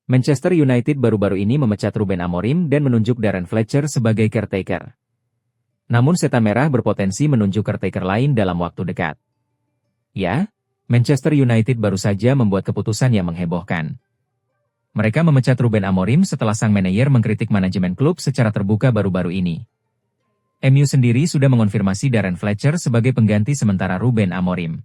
Manchester United baru-baru ini memecat Ruben Amorim dan menunjuk Darren Fletcher sebagai caretaker. Namun setan merah berpotensi menunjuk caretaker lain dalam waktu dekat. Ya, Manchester United baru saja membuat keputusan yang menghebohkan. Mereka memecat Ruben Amorim setelah sang manajer mengkritik manajemen klub secara terbuka baru-baru ini. MU sendiri sudah mengonfirmasi Darren Fletcher sebagai pengganti sementara Ruben Amorim.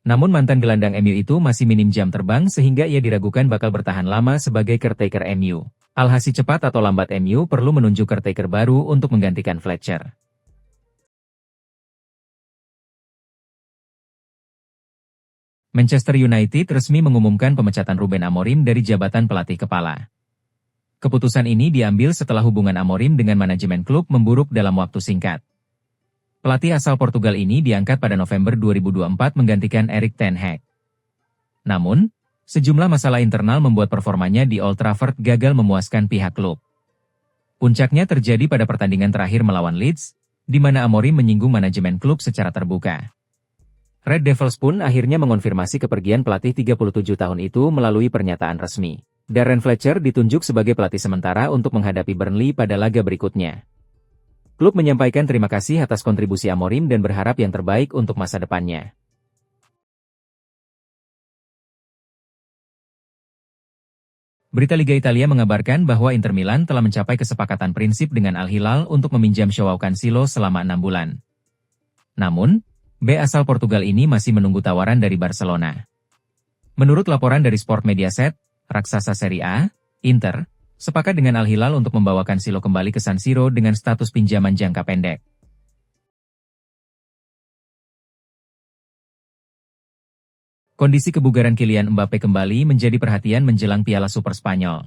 Namun mantan gelandang MU itu masih minim jam terbang sehingga ia diragukan bakal bertahan lama sebagai caretaker MU. Alhasil cepat atau lambat MU perlu menunjuk caretaker baru untuk menggantikan Fletcher. Manchester United resmi mengumumkan pemecatan Ruben Amorim dari jabatan pelatih kepala. Keputusan ini diambil setelah hubungan Amorim dengan manajemen klub memburuk dalam waktu singkat. Pelatih asal Portugal ini diangkat pada November 2024 menggantikan Erik ten Hag. Namun, sejumlah masalah internal membuat performanya di Old Trafford gagal memuaskan pihak klub. Puncaknya terjadi pada pertandingan terakhir melawan Leeds, di mana Amorim menyinggung manajemen klub secara terbuka. Red Devils pun akhirnya mengonfirmasi kepergian pelatih 37 tahun itu melalui pernyataan resmi. Darren Fletcher ditunjuk sebagai pelatih sementara untuk menghadapi Burnley pada laga berikutnya. Klub menyampaikan terima kasih atas kontribusi Amorim dan berharap yang terbaik untuk masa depannya. Berita Liga Italia mengabarkan bahwa Inter Milan telah mencapai kesepakatan prinsip dengan Al Hilal untuk meminjam Joao Cancelo selama 6 bulan. Namun, B asal Portugal ini masih menunggu tawaran dari Barcelona. Menurut laporan dari Sport Mediaset, raksasa Serie A, Inter, sepakat dengan Al Hilal untuk membawa Cancelo kembali ke San Siro dengan status pinjaman jangka pendek. Kondisi kebugaran Kylian Mbappe kembali menjadi perhatian menjelang Piala Super Spanyol.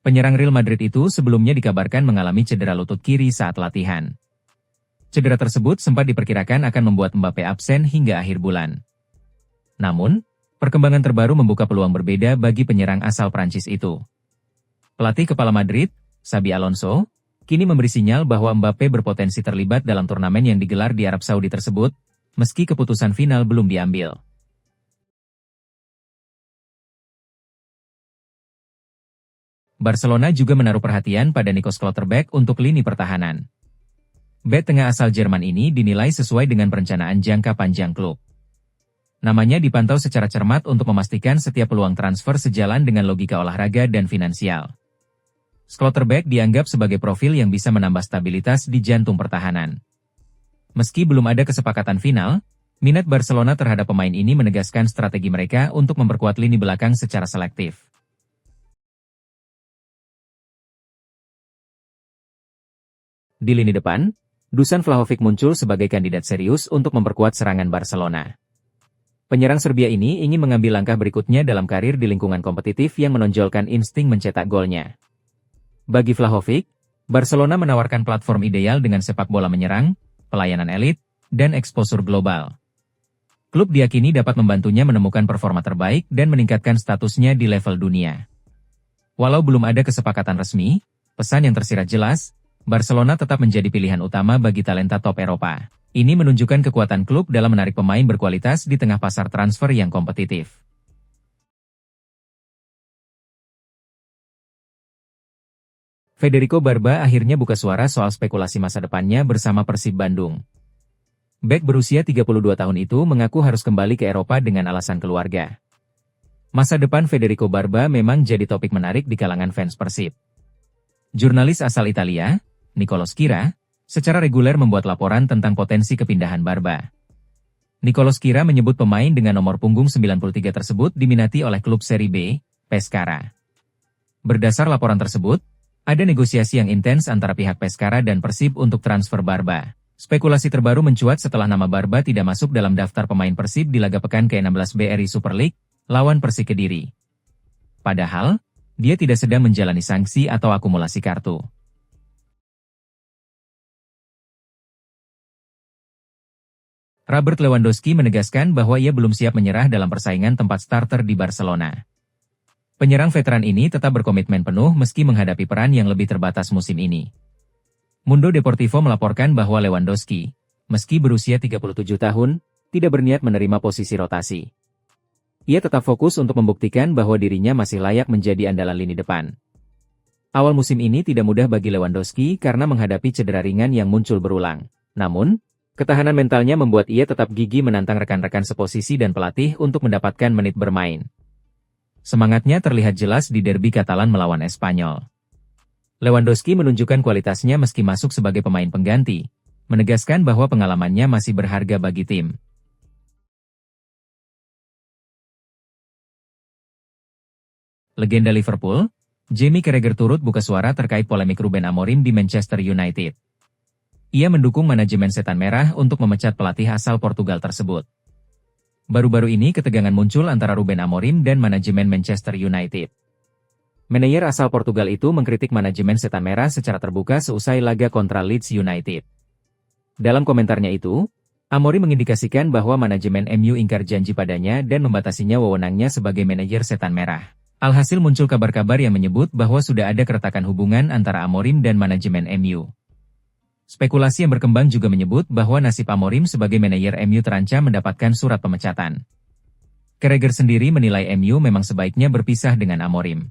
Penyerang Real Madrid itu sebelumnya dikabarkan mengalami cedera lutut kiri saat latihan. Cedera tersebut sempat diperkirakan akan membuat Mbappe absen hingga akhir bulan. Namun, perkembangan terbaru membuka peluang berbeda bagi penyerang asal Prancis itu. Pelatih kepala Madrid, Xabi Alonso, kini memberi sinyal bahwa Mbappe berpotensi terlibat dalam turnamen yang digelar di Arab Saudi tersebut, meski keputusan final belum diambil. Barcelona juga menaruh perhatian pada Nico Schlotterbeck untuk lini pertahanan. Bek tengah asal Jerman ini dinilai sesuai dengan perencanaan jangka panjang klub. Namanya dipantau secara cermat untuk memastikan setiap peluang transfer sejalan dengan logika olahraga dan finansial. Schlotterbeck dianggap sebagai profil yang bisa menambah stabilitas di jantung pertahanan. Meski belum ada kesepakatan final, minat Barcelona terhadap pemain ini menegaskan strategi mereka untuk memperkuat lini belakang secara selektif. Di lini depan, Dusan Vlahovic muncul sebagai kandidat serius untuk memperkuat serangan Barcelona. Penyerang Serbia ini ingin mengambil langkah berikutnya dalam karir di lingkungan kompetitif yang menonjolkan insting mencetak golnya. Bagi Vlahovic, Barcelona menawarkan platform ideal dengan sepak bola menyerang, pelayanan elit, dan eksposur global. Klub diyakini dapat membantunya menemukan performa terbaik dan meningkatkan statusnya di level dunia. Walau belum ada kesepakatan resmi, pesan yang tersirat jelas, Barcelona tetap menjadi pilihan utama bagi talenta top Eropa. Ini menunjukkan kekuatan klub dalam menarik pemain berkualitas di tengah pasar transfer yang kompetitif. Federico Barba akhirnya buka suara soal spekulasi masa depannya bersama Persib Bandung. Bek berusia 32 tahun itu mengaku harus kembali ke Eropa dengan alasan keluarga. Masa depan Federico Barba memang jadi topik menarik di kalangan fans Persib. Jurnalis asal Italia, Nicolo Schira, secara reguler membuat laporan tentang potensi kepindahan Barba. Nicolo Schira menyebut pemain dengan nomor punggung 93 tersebut diminati oleh klub Serie B, Pescara. Berdasar laporan tersebut, ada negosiasi yang intens antara pihak Pescara dan Persib untuk transfer Barba. Spekulasi terbaru mencuat setelah nama Barba tidak masuk dalam daftar pemain Persib di laga pekan ke-16 BRI Super League, lawan Persik Kediri. Padahal, dia tidak sedang menjalani sanksi atau akumulasi kartu. Robert Lewandowski menegaskan bahwa ia belum siap menyerah dalam persaingan tempat starter di Barcelona. Penyerang veteran ini tetap berkomitmen penuh meski menghadapi peran yang lebih terbatas musim ini. Mundo Deportivo melaporkan bahwa Lewandowski, meski berusia 37 tahun, tidak berniat menerima posisi rotasi. Ia tetap fokus untuk membuktikan bahwa dirinya masih layak menjadi andalan lini depan. Awal musim ini tidak mudah bagi Lewandowski karena menghadapi cedera ringan yang muncul berulang. Namun, ketahanan mentalnya membuat ia tetap gigih menantang rekan-rekan seposisi dan pelatih untuk mendapatkan menit bermain. Semangatnya terlihat jelas di derby Katalan melawan Espanyol. Lewandowski menunjukkan kualitasnya meski masuk sebagai pemain pengganti, menegaskan bahwa pengalamannya masih berharga bagi tim. Legenda Liverpool, Jamie Carragher turut buka suara terkait polemik Ruben Amorim di Manchester United. Ia mendukung manajemen Setan Merah untuk memecat pelatih asal Portugal tersebut. Baru-baru ini ketegangan muncul antara Ruben Amorim dan manajemen Manchester United. Manajer asal Portugal itu mengkritik manajemen Setan Merah secara terbuka seusai laga kontra Leeds United. Dalam komentarnya itu, Amorim mengindikasikan bahwa manajemen MU ingkar janji padanya dan membatasinya wewenangnya sebagai manajer Setan Merah. Alhasil muncul kabar-kabar yang menyebut bahwa sudah ada keretakan hubungan antara Amorim dan manajemen MU. Spekulasi yang berkembang juga menyebut bahwa nasib Amorim sebagai manajer MU terancam mendapatkan surat pemecatan. Carragher sendiri menilai MU memang sebaiknya berpisah dengan Amorim.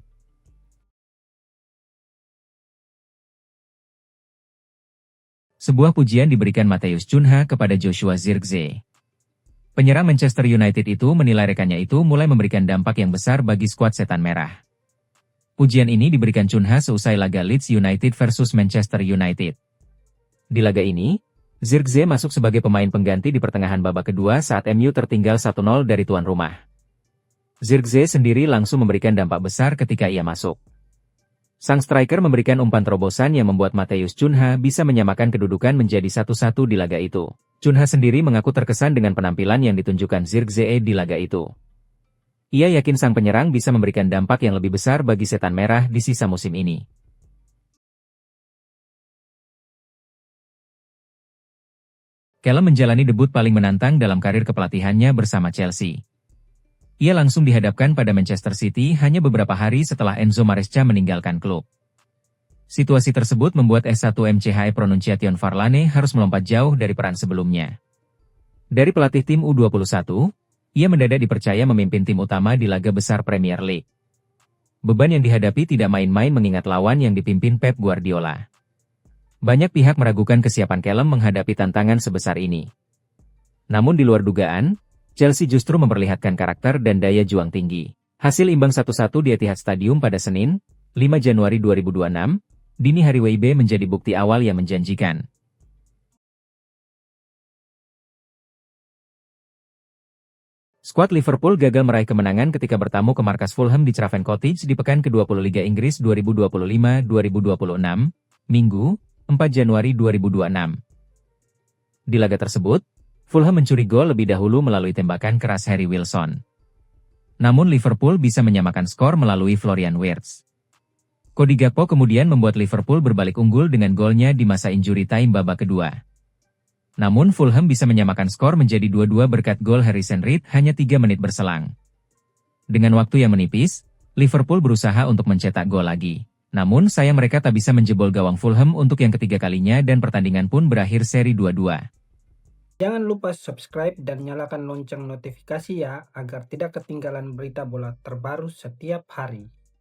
Sebuah pujian diberikan Matheus Cunha kepada Joshua Zirkzee. Penyerang Manchester United itu menilai rekannya itu mulai memberikan dampak yang besar bagi skuad Setan Merah. Pujian ini diberikan Cunha seusai laga Leeds United versus Manchester United. Di laga ini, Zirkzee masuk sebagai pemain pengganti di pertengahan babak kedua saat MU tertinggal 1-0 dari tuan rumah. Zirkzee sendiri langsung memberikan dampak besar ketika ia masuk. Sang striker memberikan umpan terobosan yang membuat Matheus Cunha bisa menyamakan kedudukan menjadi 1-1 di laga itu. Cunha sendiri mengaku terkesan dengan penampilan yang ditunjukkan Zirkzee di laga itu. Ia yakin sang penyerang bisa memberikan dampak yang lebih besar bagi Setan Merah di sisa musim ini. Callum menjalani debut paling menantang dalam karir kepelatihannya bersama Chelsea. Ia langsung dihadapkan pada Manchester City hanya beberapa hari setelah Enzo Maresca meninggalkan klub. Situasi tersebut membuat S1 MCHE Pronunciation Varlane harus melompat jauh dari peran sebelumnya. Dari pelatih tim U21, ia mendadak dipercaya memimpin tim utama di laga besar Premier League. Beban yang dihadapi tidak main-main mengingat lawan yang dipimpin Pep Guardiola. Banyak pihak meragukan kesiapan Callum menghadapi tantangan sebesar ini. Namun di luar dugaan, Chelsea justru memperlihatkan karakter dan daya juang tinggi. Hasil imbang 1-1 di Etihad Stadium pada Senin, 5 Januari 2026, dini hari WIB menjadi bukti awal yang menjanjikan. Skuad Liverpool gagal meraih kemenangan ketika bertamu ke markas Fulham di Craven Cottage di pekan ke-20 Liga Inggris 2025-2026, Minggu, 4 Januari 2026. Di laga tersebut, Fulham mencuri gol lebih dahulu melalui tembakan keras Harry Wilson. Namun Liverpool bisa menyamakan skor melalui Florian Wirtz. Cody Gakpo kemudian membuat Liverpool berbalik unggul dengan golnya di masa injury time babak kedua. Namun Fulham bisa menyamakan skor menjadi 2-2 berkat gol Harrison Reed hanya 3 menit berselang. Dengan waktu yang menipis, Liverpool berusaha untuk mencetak gol lagi. Namun sayang mereka tak bisa menjebol gawang Fulham untuk yang ketiga kalinya dan pertandingan pun berakhir seri 2-2. Jangan lupa subscribe dan nyalakan lonceng notifikasi ya, agar tidak ketinggalan berita bola terbaru setiap hari.